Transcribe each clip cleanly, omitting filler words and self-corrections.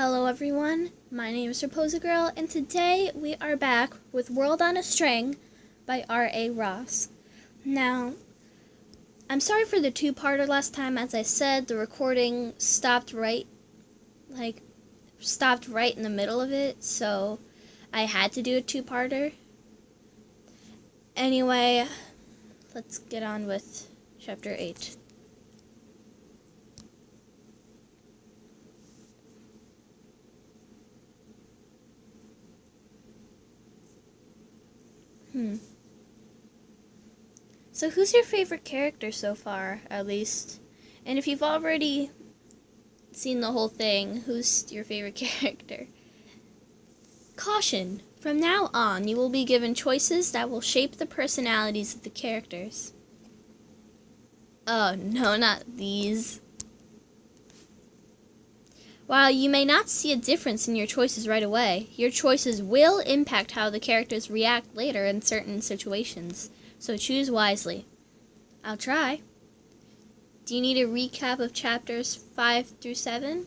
Hello everyone, my name is Girl, and today we are back with World on a String by R.A. Ross. Now, I'm sorry for the two-parter last time. As I said, the recording stopped right in the middle of it, so I had to do a two-parter. Anyway, let's get on with Chapter 8. So who's your favorite character so far, at least? And if you've already seen the whole thing, who's your favorite character? Caution! From now on, you will be given choices that will shape the personalities of the characters. Oh, no, not these. While you may not see a difference in your choices right away, your choices will impact how the characters react later in certain situations. So choose wisely. I'll try. Do you need a recap of chapters 5 through 7?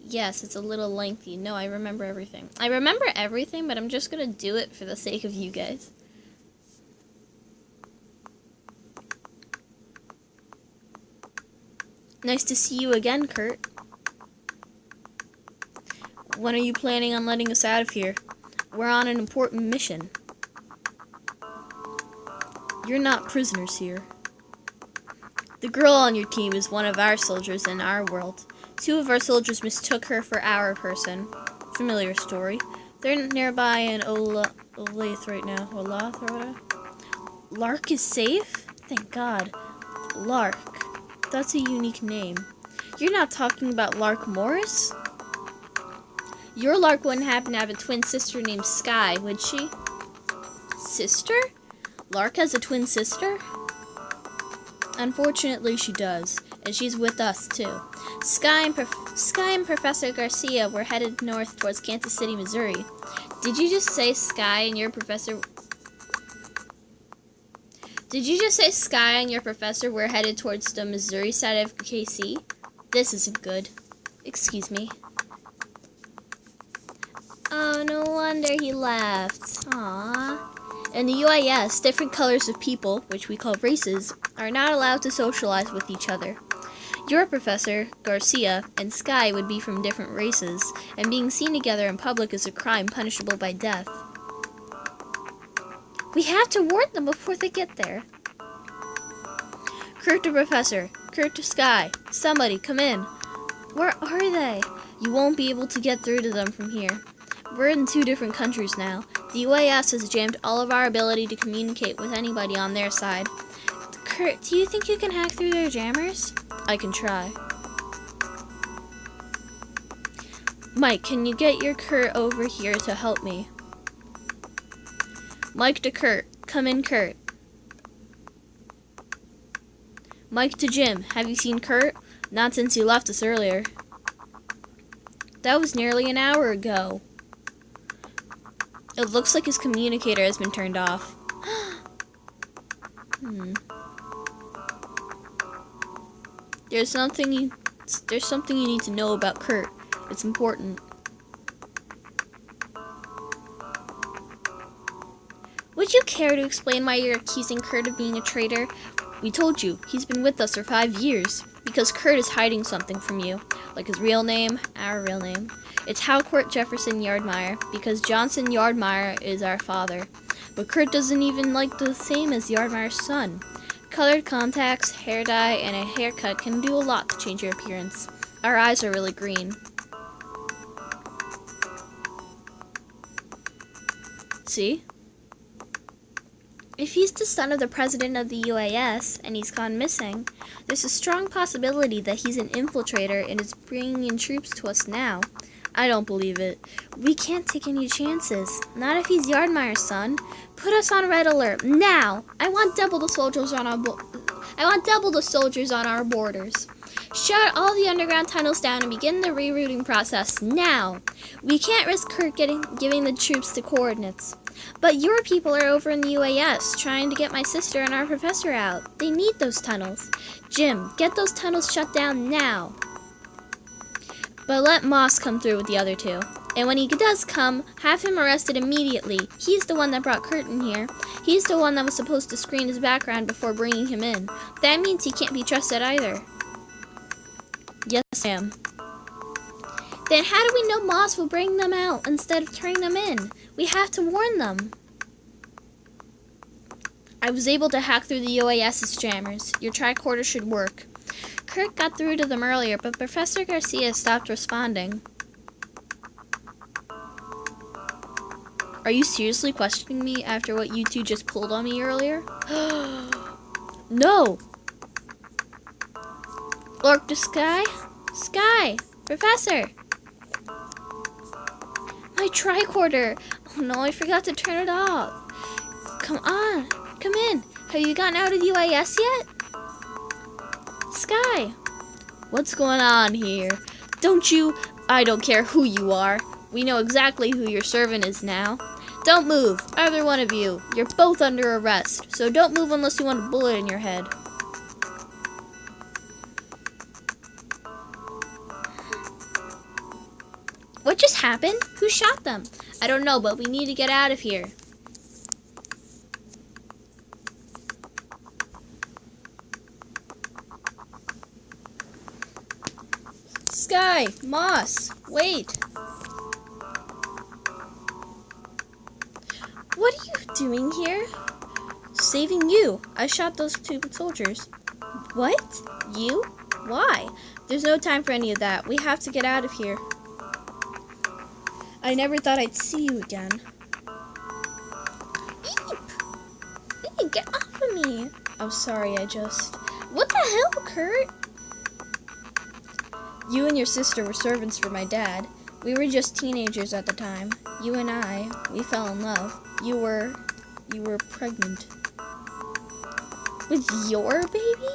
Yes, it's a little lengthy. No, I remember everything. I remember everything, but I'm just going to do it for the sake of you guys. Nice to see you again, Kurt. When are you planning on letting us out of here? We're on an important mission. You're not prisoners here. The girl on your team is one of our soldiers in our world. 2 of our soldiers mistook her for our person. Familiar story. They're nearby in Olath right now. Olath or whatever. Lark is safe? Thank God. Lark. That's a unique name. You're not talking about Lark Morris? Your Lark wouldn't happen to have a twin sister named Sky, would she? Sister? Lark has a twin sister? Unfortunately, she does, and she's with us, too. Sky and Professor Garcia were headed north towards Kansas City, Missouri. Did you just say Sky and your professor... Did you just say Sky and your professor were headed towards the Missouri side of KC? This isn't good. Excuse me. Oh, no wonder he left. Aww. In the UIS, different colors of people, which we call races, are not allowed to socialize with each other. Your professor, Garcia, and Sky would be from different races, and being seen together in public is a crime punishable by death. We have to warn them before they get there. Kurt to Professor, Kurt to Sky, somebody come in. Where are they? You won't be able to get through to them from here. We're in 2 different countries now. The UAS has jammed all of our ability to communicate with anybody on their side. Kurt, do you think you can hack through their jammers? I can try. Mike, can you get your Kurt over here to help me? Mike to Kurt. Come in, Kurt. Mike to Jim. Have you seen Kurt? Not since he left us earlier. That was nearly an hour ago. It looks like his communicator has been turned off. There's something you need to know about Kurt. It's important. Would you care to explain why you're accusing Kurt of being a traitor? We told you, he's been with us for 5 years. Because Kurt is hiding something from you. Like his real name, our real name. It's Halcourt Jefferson Yardmeyer, because Johnson Yardmeyer is our father. But Kurt doesn't even like the same as Yardmeyer's son. Colored contacts, hair dye, and a haircut can do a lot to change your appearance. Our eyes are really green. See? If he's the son of the president of the UAS, and he's gone missing, there's a strong possibility that he's an infiltrator and is bringing in troops to us now. I don't believe it. We can't take any chances. Not if he's Yardmeyer's son. Put us on red alert now. I want double the soldiers on our borders. Shut all the underground tunnels down and begin the rerouting process now. We can't risk Kurt giving the troops the coordinates. But your people are over in the UAS trying to get my sister and our professor out. They need those tunnels. Jim, get those tunnels shut down now. But let Moss come through with the other two. And when he does come, have him arrested immediately. He's the one that brought Kurt in here. He's the one that was supposed to screen his background before bringing him in. That means he can't be trusted either. Yes, ma'am. Then how do we know Moss will bring them out instead of turning them in? We have to warn them. I was able to hack through the UAS's jammers. Your tricorder should work. Kurt got through to them earlier, but Professor Garcia stopped responding. Are you seriously questioning me after what you two just pulled on me earlier? No! Lurk to Sky? Sky! Professor! My tricorder! Oh no, I forgot to turn it off. Come on, come in. Have you gotten out of the UAS yet? Sky! What's going on here? I don't care who you are. We know exactly who your servant is now. Don't move, either one of you. You're both under arrest, so don't move unless you want a bullet in your head. What just happened? Who shot them? I don't know, but we need to get out of here. Sky, Moss, wait. What are you doing here? Saving you. I shot those stupid soldiers. What? You? Why? There's no time for any of that. We have to get out of here. I never thought I'd see you again. Eep! Hey, get off of me! I'm sorry, What the hell, Kurt? You and your sister were servants for my dad. We were just teenagers at the time. You and I, we fell in love. You were pregnant. With your baby?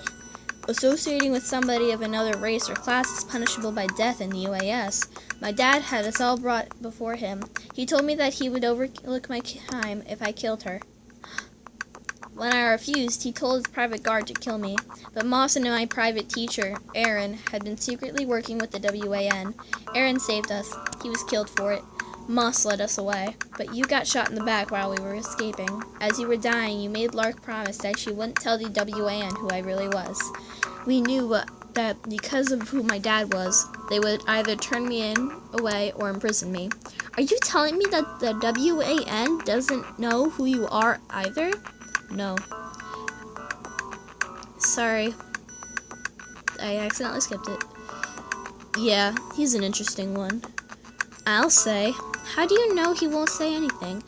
Associating with somebody of another race or class is punishable by death in the UAS. My dad had us all brought before him. He told me that he would overlook my crime if I killed her. When I refused, he told his private guard to kill me. But Moss and my private teacher, Aaron, had been secretly working with the WAN. Aaron saved us. He was killed for it. Moss led us away. But you got shot in the back while we were escaping. As you were dying, you made Lark promise that she wouldn't tell the WAN who I really was. We knew that because of who my dad was, they would either turn me away or imprison me. Are you telling me that the WAN doesn't know who you are either? No. Sorry. I accidentally skipped it. Yeah, he's an interesting one. I'll say. How do you know he won't say anything?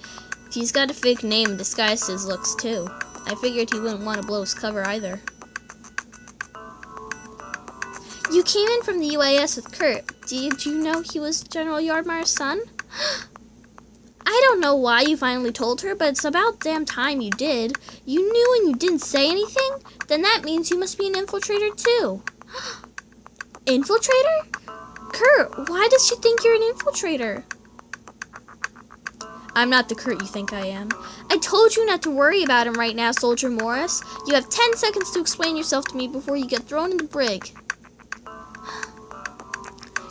He's got a fake name and disguised his looks too. I figured he wouldn't want to blow his cover either. You came in from the UAS with Kurt. Did you know he was General Yardmeyer's son? I don't know why you finally told her, but it's about damn time you did. You knew and you didn't say anything? Then that means you must be an infiltrator too. Infiltrator? Kurt, why does she think you're an infiltrator? I'm not the Kurt you think I am. I told you not to worry about him right now, Soldier Morris. You have 10 seconds to explain yourself to me before you get thrown in the brig.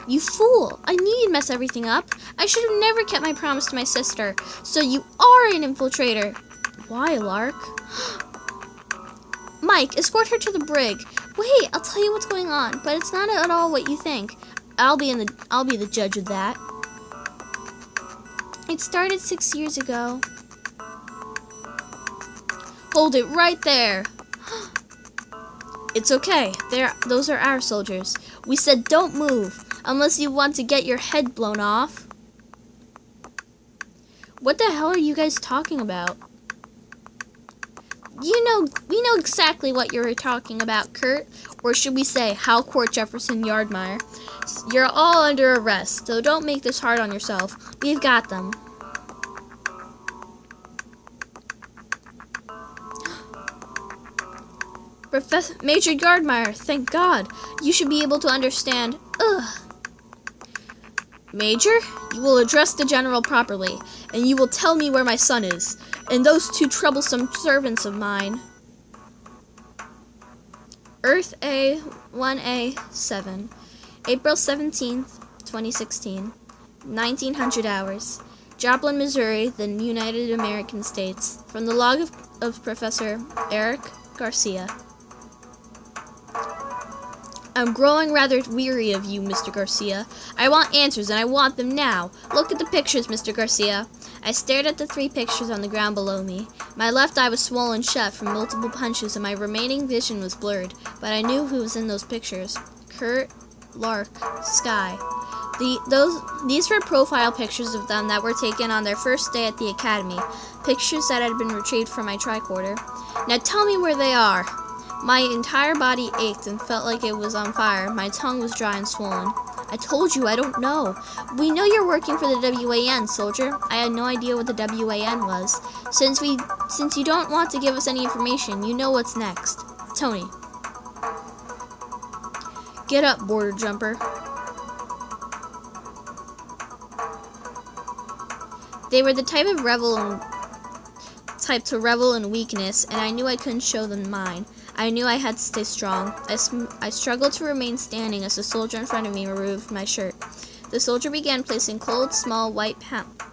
You fool! I knew you'd mess everything up. I should have never kept my promise to my sister. So you are an infiltrator. Why, Lark? Mike, escort her to the brig. Wait, I'll tell you what's going on, but it's not at all what you think. I'll be the judge of that. It started 6 years ago. Hold it right there. It's okay. Those are our soldiers. We said don't move. Unless you want to get your head blown off. What the hell are you guys talking about? We know exactly what you're talking about, Kurt. Or should we say, Halcourt Jefferson Yardmeyer. You're all under arrest, so don't make this hard on yourself. We've got them. Major Yardmeyer, thank God. You should be able to understand. Ugh. Major, you will address the general properly, and you will tell me where my son is, and those two troublesome servants of mine. Earth A, 1A, 7. April 17th, 2016. 1900 hours. Joplin, Missouri, the United American States. From the log of Professor Eric Garcia. I'm growing rather weary of you, Mr. Garcia. I want answers, and I want them now. Look at the pictures, Mr. Garcia. I stared at the 3 pictures on the ground below me. My left eye was swollen shut from multiple punches, and my remaining vision was blurred, but I knew who was in those pictures. Kurt, Lark, Sky. These were profile pictures of them that were taken on their first day at the academy, pictures that had been retrieved from my tricorder. Now tell me where they are. My entire body ached and felt like it was on fire. My tongue was dry and swollen. I told you, I don't know. We know you're working for the WAN, soldier. I had no idea what the WAN was. Since you don't want to give us any information, you know what's next. Tony. Get up, border jumper. They were the type to revel in weakness, and I knew I couldn't show them mine. I knew I had to stay strong. I struggled to remain standing as the soldier in front of me removed my shirt. The soldier began placing cold, small, white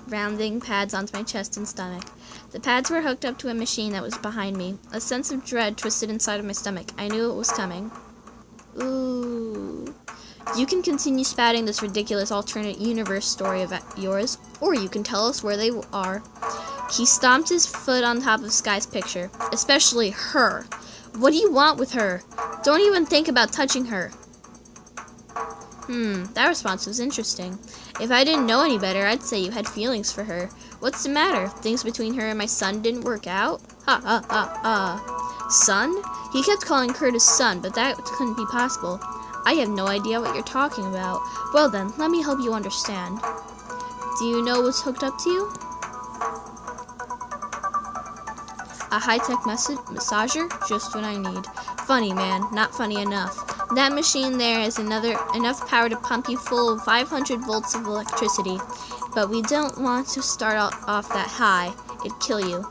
rounding pads onto my chest and stomach. The pads were hooked up to a machine that was behind me. A sense of dread twisted inside of my stomach. I knew it was coming. Ooh. You can continue spouting this ridiculous alternate universe story of yours, or you can tell us where they are. He stomped his foot on top of Sky's picture. Especially her. What do you want with her? Don't even think about touching her. That response was interesting. If I didn't know any better, I'd say you had feelings for her. What's the matter? Things between her and my son didn't work out? Ha ha ha ha. Son? He kept calling Kurt his son, but that couldn't be possible. I have no idea what you're talking about. Well then, let me help you understand. Do you know what's hooked up to you? A high-tech massager? Just what I need. Funny, man. Not funny enough. That machine there is enough power to pump you full of 500 volts of electricity. But we don't want to start off that high. It'd kill you.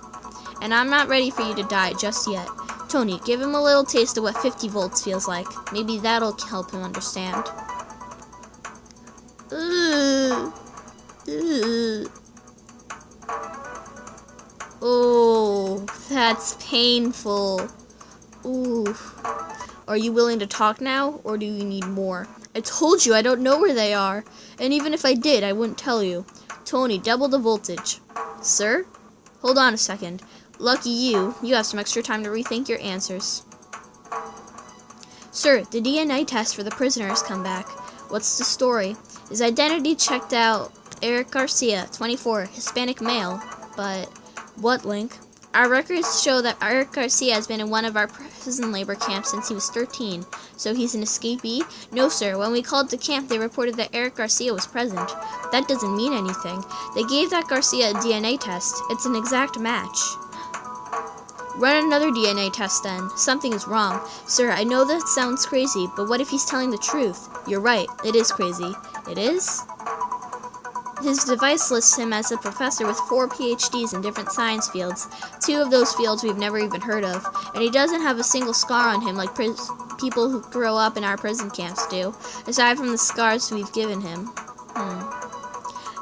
And I'm not ready for you to die just yet. Tony, give him a little taste of what 50 volts feels like. Maybe that'll help him understand. Oh, that's painful. Ooh. Are you willing to talk now, or do you need more? I told you I don't know where they are. And even if I did, I wouldn't tell you. Tony, double the voltage. Sir? Hold on a second. Lucky you have some extra time to rethink your answers. Sir, the DNA test for the prisoner has come back. What's the story? His identity checked out. Eric Garcia, 24, Hispanic male. But what, Link? Our records show that Eric Garcia has been in one of our prison labor camps since he was 13. So he's an escapee? No, sir. When we called the camp, they reported that Eric Garcia was present. That doesn't mean anything. They gave that Garcia a DNA test. It's an exact match. Run another DNA test then. Something is wrong. Sir, I know that sounds crazy, but what if he's telling the truth? You're right. It is crazy. It is? His device lists him as a professor with 4 PhDs in different science fields. 2 of those fields we've never even heard of. And he doesn't have a single scar on him like people who grow up in our prison camps do, aside from the scars we've given him.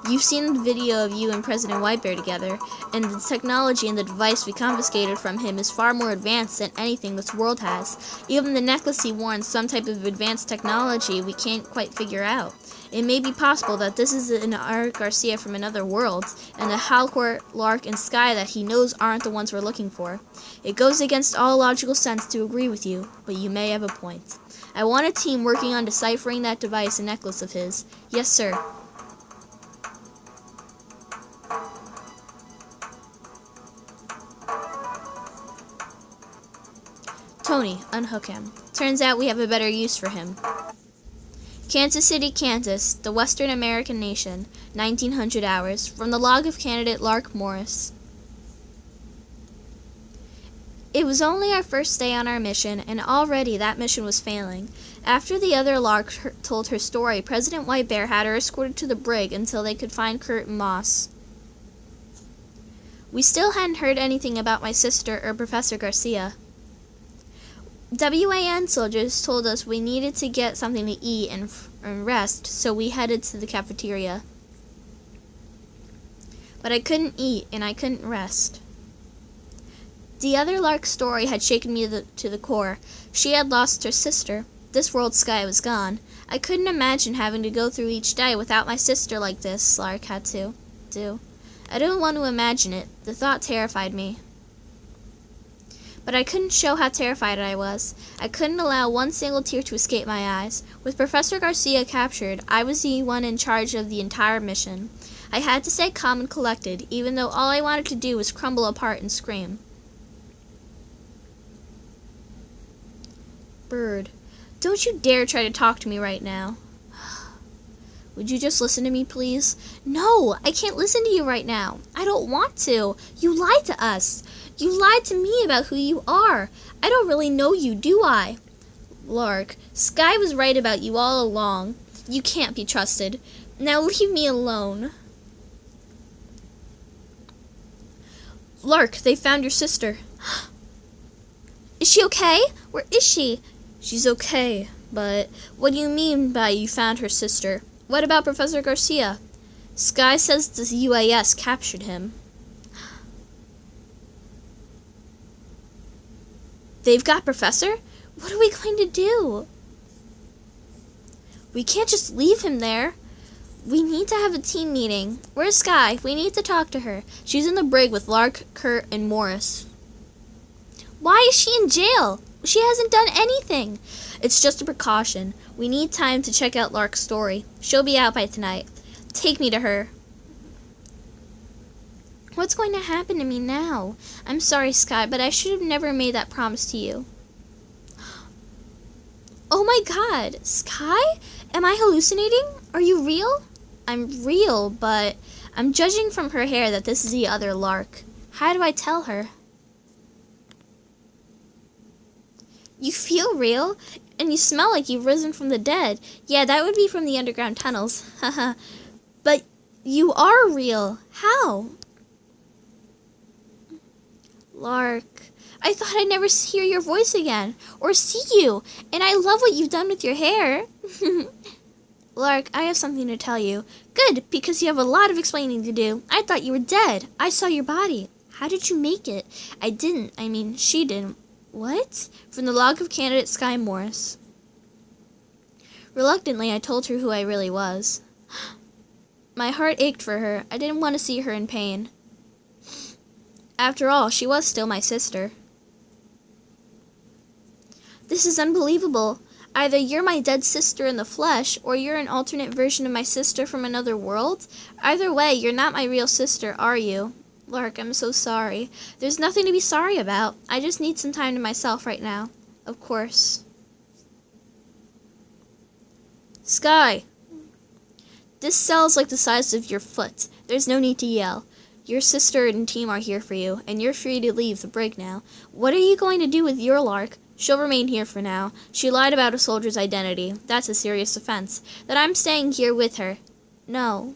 You've seen the video of you and President Whitebear together, and the technology and the device we confiscated from him is far more advanced than anything this world has. Even the necklace he wore is some type of advanced technology we can't quite figure out. It may be possible that this is an Eric Garcia from another world, and the Halcourt, Lark, and Sky that he knows aren't the ones we're looking for. It goes against all logical sense to agree with you, but you may have a point. I want a team working on deciphering that device and necklace of his. Yes, sir. Tony, unhook him. Turns out we have a better use for him. Kansas City, Kansas, the Western American nation, 1900 hours. From the log of candidate Lark Morris. It was only our first day on our mission, and already that mission was failing. After the other Lark told her story, President Whitebear had her escorted to the brig until they could find Kurt and Moss. We still hadn't heard anything about my sister or Professor Garcia. WAN soldiers told us we needed to get something to eat and rest, so we headed to the cafeteria. But I couldn't eat and I couldn't rest. The other Lark's story had shaken me to the core. She had lost her sister. This world's Sky was gone. I couldn't imagine having to go through each day without my sister like this, Lark had to do. I didn't want to imagine it. The thought terrified me. But I couldn't show how terrified I was. I couldn't allow one single tear to escape my eyes. With Professor Garcia captured, I was the one in charge of the entire mission. I had to stay calm and collected, even though all I wanted to do was crumble apart and scream. Bird, don't you dare try to talk to me right now. Would you just listen to me, please? No, I can't listen to you right now. I don't want to. You lied to us. You lied to me about who you are. I don't really know you, do I? Lark, Sky was right about you all along. You can't be trusted. Now leave me alone. Lark, they found your sister. Is she okay? Where is she? She's okay, but what do you mean by you found her sister? What about Professor Garcia? Sky says the UAS captured him. They've got Professor? What are we going to do? We can't just leave him there. We need to have a team meeting. Where's Sky? We need to talk to her. She's in the brig with Lark, Kurt, and Morris. Why is she in jail? She hasn't done anything. It's just a precaution. We need time to check out Lark's story. She'll be out by tonight. Take me to her. What's going to happen to me now? I'm sorry, Sky, but I should have never made that promise to you. Oh my God, Sky? Am I hallucinating? Are you real? I'm real, but I'm judging from her hair that this is the other Lark. How do I tell her? You feel real, and you smell like you've risen from the dead. Yeah, that would be from the underground tunnels. Haha. But you are real. How? Lark, I thought I'd never hear your voice again, or see you, and I love what you've done with your hair. Lark, I have something to tell you. Good, because you have a lot of explaining to do. I thought you were dead. I saw your body. How did you make it? I didn't. I mean, she didn't. What? From the log of candidate Sky Morris. Reluctantly, I told her who I really was. My heart ached for her. I didn't want to see her in pain. After all, she was still my sister. This is unbelievable. Either you're my dead sister in the flesh, or you're an alternate version of my sister from another world. Either way, you're not my real sister, are you? Lark, I'm so sorry. There's nothing to be sorry about. I just need some time to myself right now. Of course. Sky! This cell's like the size of your foot. There's no need to yell. Your sister and team are here for you, and you're free to leave the brig now. What are you going to do with your Lark? She'll remain here for now. She lied about a soldier's identity. That's a serious offense. That I'm staying here with her. No.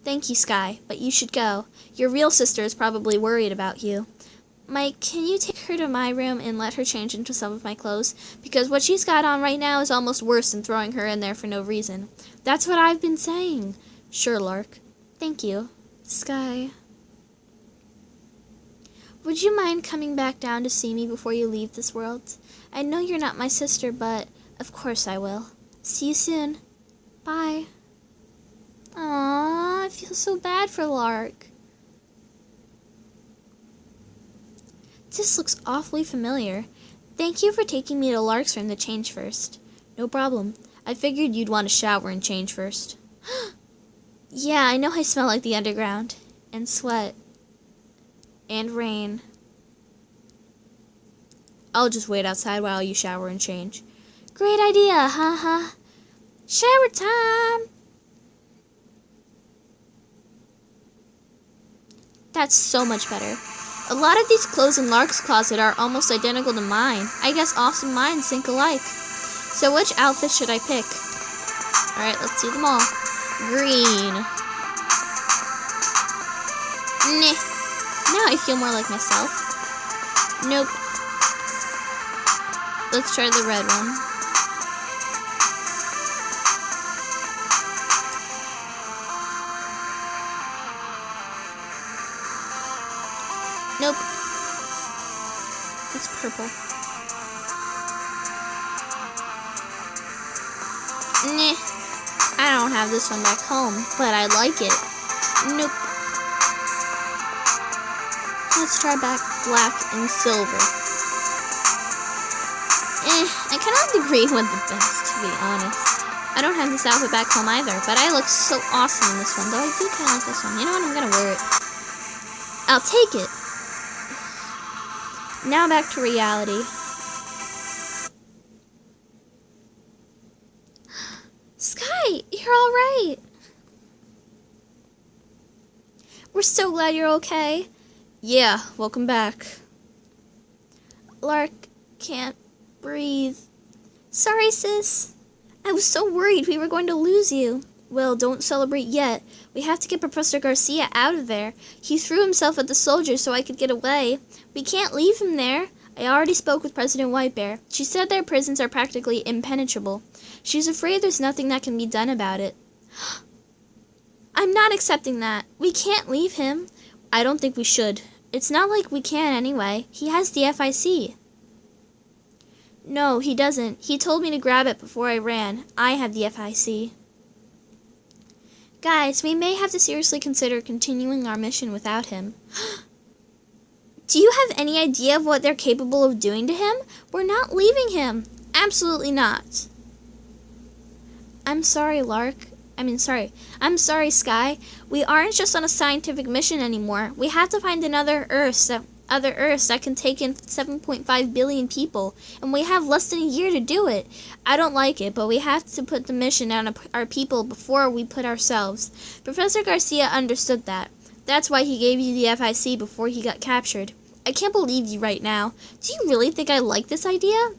Thank you, Sky, but you should go. Your real sister is probably worried about you. Mike, can you take her to my room and let her change into some of my clothes? Because what she's got on right now is almost worse than throwing her in there for no reason. That's what I've been saying. Sure, Lark. Thank you. Sky. Would you mind coming back down to see me before you leave this world? I know you're not my sister, but of course I will. See you soon. Bye. Aww, I feel so bad for Lark. This looks awfully familiar. Thank you for taking me to Lark's room to change first. No problem. I figured you'd want to shower and change first. Yeah, I know I smell like the underground. And sweat. And rain. I'll just wait outside while you shower and change. Great idea, haha. Shower time! That's so much better. A lot of these clothes in Lark's closet are almost identical to mine. I guess awesome minds think alike. So which outfit should I pick? Alright, let's see them all. Green. Nah. Now I feel more like myself. Nope. Let's try the red one. Nope. It's purple. Nah. I don't have this one back home, but I like it. Nope. Let's try back black and silver. I cannot agree with the best, to be honest. I don't have this outfit back home either, but I look so awesome in this one, though I do kind of like this one. You know what? I'm gonna wear it. I'll take it. Now back to reality. Sky, you're all right. We're so glad you're okay. Yeah, welcome back. Lark can't breathe. Sorry, sis. I was so worried we were going to lose you. Well, don't celebrate yet. We have to get Professor Garcia out of there. He threw himself at the soldiers so I could get away. We can't leave him there. I already spoke with President Whitebear. She said their prisons are practically impenetrable. She's afraid there's nothing that can be done about it. I'm not accepting that. We can't leave him. I don't think we should. It's not like we can anyway. He has the FIC. No, he doesn't. He told me to grab it before I ran. I have the FIC. Guys, we may have to seriously consider continuing our mission without him. Do you have any idea of what they're capable of doing to him? We're not leaving him. Absolutely not. I'm sorry, Lark. I'm sorry, Sky. We aren't just on a scientific mission anymore. We have to find other Earths that can take in 7.5 billion people, and we have less than a year to do it. I don't like it, but we have to put the mission on our people before we put ourselves. Professor Garcia understood that. That's why he gave you the FIC before he got captured. I can't believe you right now. Do you really think I like this idea?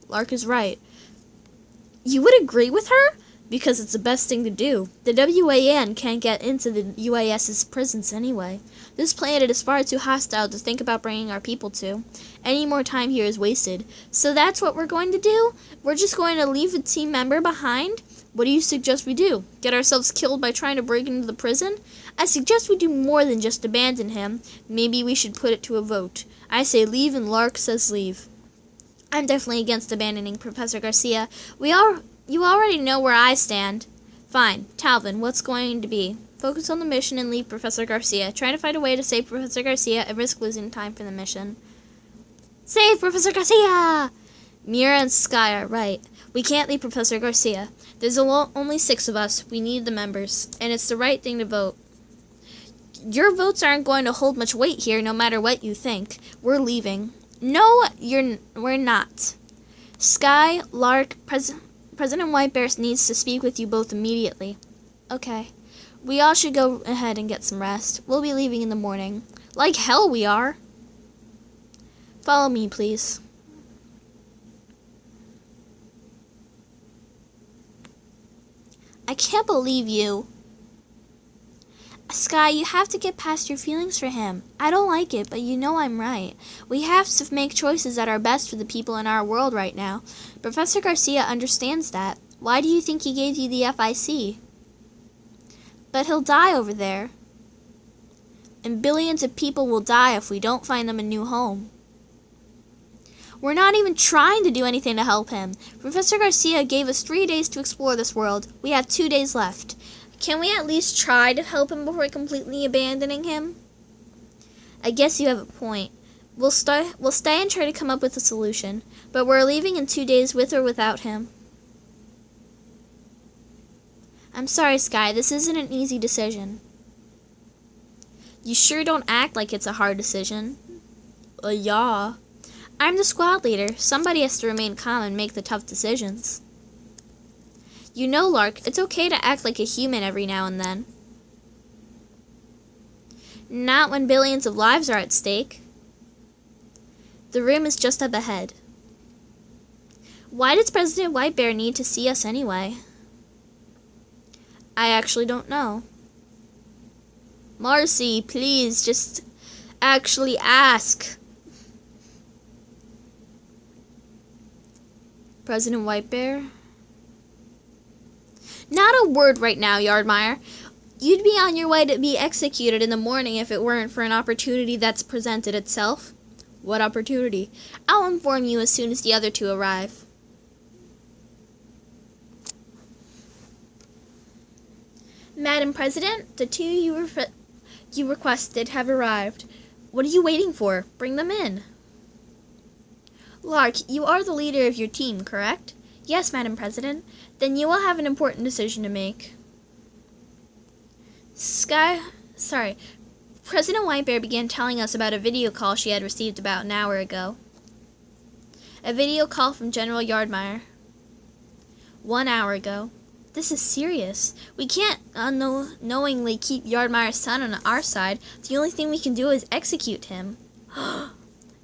Lark is right. You would agree with her? Because it's the best thing to do. The WAN can't get into the UAS's prisons anyway. This planet is far too hostile to think about bringing our people to. Any more time here is wasted. So that's what we're going to do? We're just going to leave a team member behind? What do you suggest we do? Get ourselves killed by trying to break into the prison? I suggest we do more than just abandon him. Maybe we should put it to a vote. I say leave and Lark says leave. I'm definitely against abandoning Professor Garcia. You already know where I stand. Fine. Talvin, what's going to be? Focus on the mission and leave Professor Garcia. Try to find a way to save Professor Garcia and risk losing time for the mission. Save Professor Garcia! Mira and Sky are right. We can't leave Professor Garcia. There's only 6 of us. We need the members. And it's the right thing to vote. Your votes aren't going to hold much weight here no matter what you think. We're leaving. No, we're not. Sky, Lark, President Whitebear needs to speak with you both immediately. Okay. We all should go ahead and get some rest. We'll be leaving in the morning. Like hell we are. Follow me, please. I can't believe you. Sky, you have to get past your feelings for him. I don't like it, but you know I'm right. We have to make choices that are best for the people in our world right now. Professor Garcia understands that. Why do you think he gave you the FIC? But he'll die over there. And billions of people will die if we don't find them a new home. We're not even trying to do anything to help him. Professor Garcia gave us 3 days to explore this world. We have 2 days left. Can we at least try to help him before completely abandoning him? I guess you have a point. We'll stay and try to come up with a solution. But we're leaving in 2 days with or without him. I'm sorry, Sky. This isn't an easy decision. You sure don't act like it's a hard decision. Yeah. I'm the squad leader. Somebody has to remain calm and make the tough decisions. You know, Lark, it's okay to act like a human every now and then. Not when billions of lives are at stake. The room is just up ahead. Why does President Whitebear need to see us anyway? I actually don't know. Marcy, please, just actually ask. President Whitebear? Not a word right now, Yardmire. You'd be on your way to be executed in the morning if it weren't for an opportunity that's presented itself. What opportunity? I'll inform you as soon as the other two arrive. Madam President, the two you requested have arrived. What are you waiting for? Bring them in. Lark, you are the leader of your team, correct? Yes, Madam President. Then you will have an important decision to make. President Whitebear began telling us about a video call she had received about an hour ago. A video call from General Yardmire. 1 hour ago. This is serious. We can't unknowingly keep Yardmire's son on our side. The only thing we can do is execute him.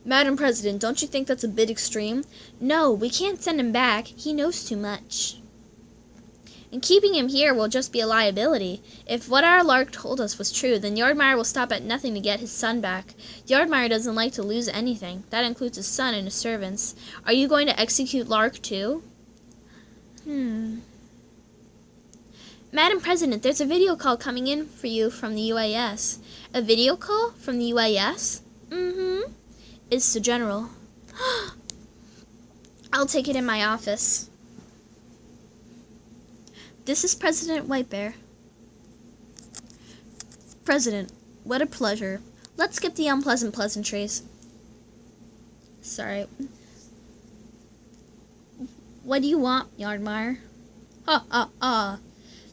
Madam President, don't you think that's a bit extreme? No, we can't send him back. He knows too much. And keeping him here will just be a liability. If what our Lark told us was true, then Yardmire will stop at nothing to get his son back. Yardmire doesn't like to lose anything. That includes his son and his servants. Are you going to execute Lark too? Madam President, there's a video call coming in for you from the UAS. A video call from the UAS? It's the General. I'll take it in my office. This is President Whitebear. President, what a pleasure. Let's skip the unpleasant pleasantries. Sorry. What do you want, Yardmire?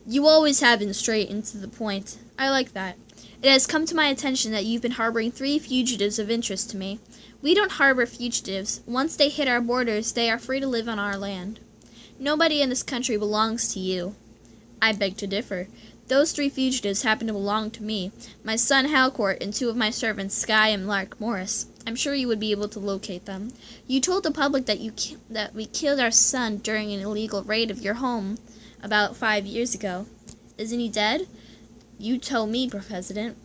You always have been straight and to the point. I like that. It has come to my attention that you've been harboring 3 fugitives of interest to me. We don't harbor fugitives. Once they hit our borders, they are free to live on our land. Nobody in this country belongs to you. I beg to differ. Those 3 fugitives happen to belong to me, my son Halcourt, and 2 of my servants, Sky and Lark Morris. I'm sure you would be able to locate them. You told the public that we killed our son during an illegal raid of your home about 5 years ago. Isn't he dead? You tell me, President.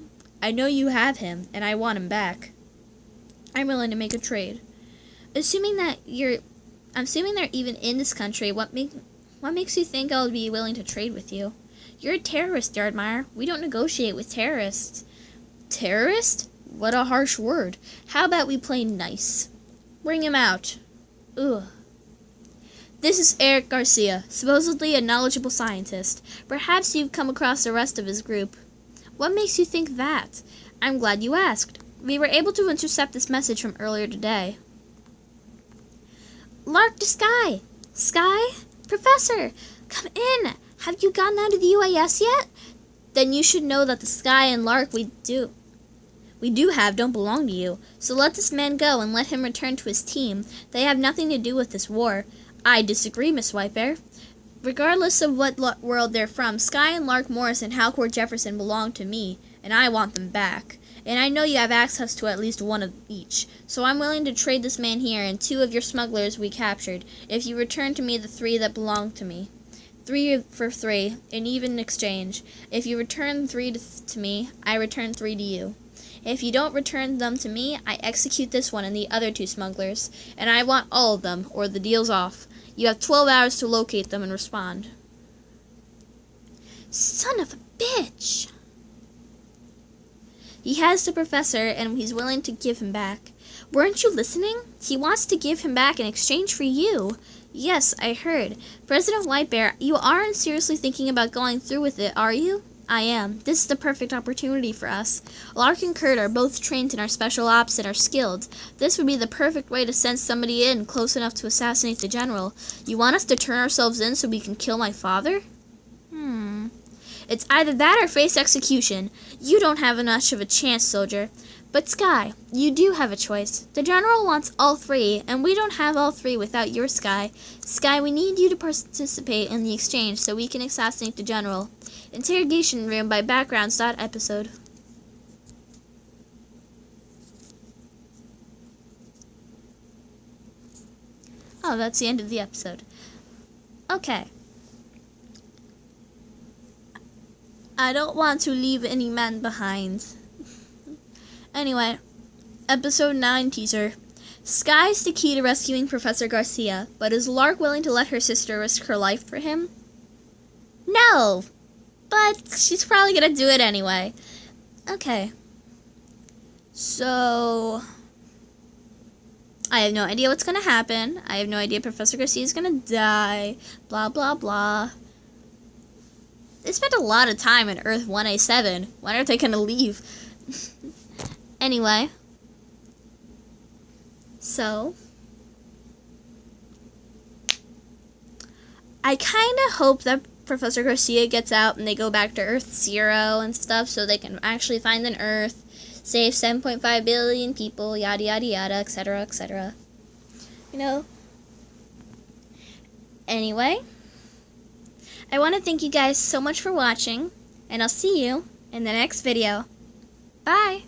I know you have him, and I want him back. I'm willing to make a trade. Assuming they're even in this country, what makes you think I'll be willing to trade with you? You're a terrorist, Yardmire. We don't negotiate with terrorists. Terrorist? What a harsh word. How about we play nice? Bring him out. Ugh. This is Eric Garcia, supposedly a knowledgeable scientist. Perhaps you've come across the rest of his group. What makes you think that? I'm glad you asked. We were able to intercept this message from earlier today. Lark to Sky! Sky? Professor! Come in! Have you gotten out of the UAS yet? Then you should know that the Sky and Lark we do have don't belong to you. So let this man go and let him return to his team. They have nothing to do with this war. I disagree, Miss Whitebear. Regardless of what world they're from, Sky and Lark Morris and Halcourt Jefferson belong to me, and I want them back. And I know you have access to at least 1 of each, so I'm willing to trade this man here and 2 of your smugglers we captured, if you return to me the 3 that belong to me. 3 for 3, in even exchange. If you return 3 to me, I return 3 to you. If you don't return them to me, I execute this one and the other 2 smugglers, and I want all of them, or the deal's off. You have 12 hours to locate them and respond. Son of a bitch! He has the professor, and he's willing to give him back. Weren't you listening? He wants to give him back in exchange for you. Yes, I heard. President Whitebear, you aren't seriously thinking about going through with it, are you? I am. This is the perfect opportunity for us. Lark and Kurt are both trained in our special ops and are skilled. This would be the perfect way to send somebody in close enough to assassinate the general. You want us to turn ourselves in so we can kill my father? It's either that or face execution. You don't have much of a chance, soldier. But Sky, you do have a choice. The general wants all 3, and we don't have all 3 without your Sky. Sky, we need you to participate in the exchange so we can assassinate the general. Interrogation Room by Backgrounds.episode. Oh, that's the end of the episode. Okay. I don't want to leave any man behind. Anyway, episode 9 teaser. Sky's the key to rescuing Professor Garcia, but is Lark willing to let her sister risk her life for him? No, but she's probably gonna do it anyway. Okay. So, I have no idea what's gonna happen. I have no idea Professor Garcia is gonna die. Blah, blah, blah. They spent a lot of time in Earth 1A7. When are they gonna leave? Anyway. So, I kind of hope that Professor Garcia gets out and they go back to Earth 0 and stuff so they can actually find an Earth, save 7.5 billion people, yada yada yada, etc., etc. You know? Anyway, I want to thank you guys so much for watching, and I'll see you in the next video. Bye!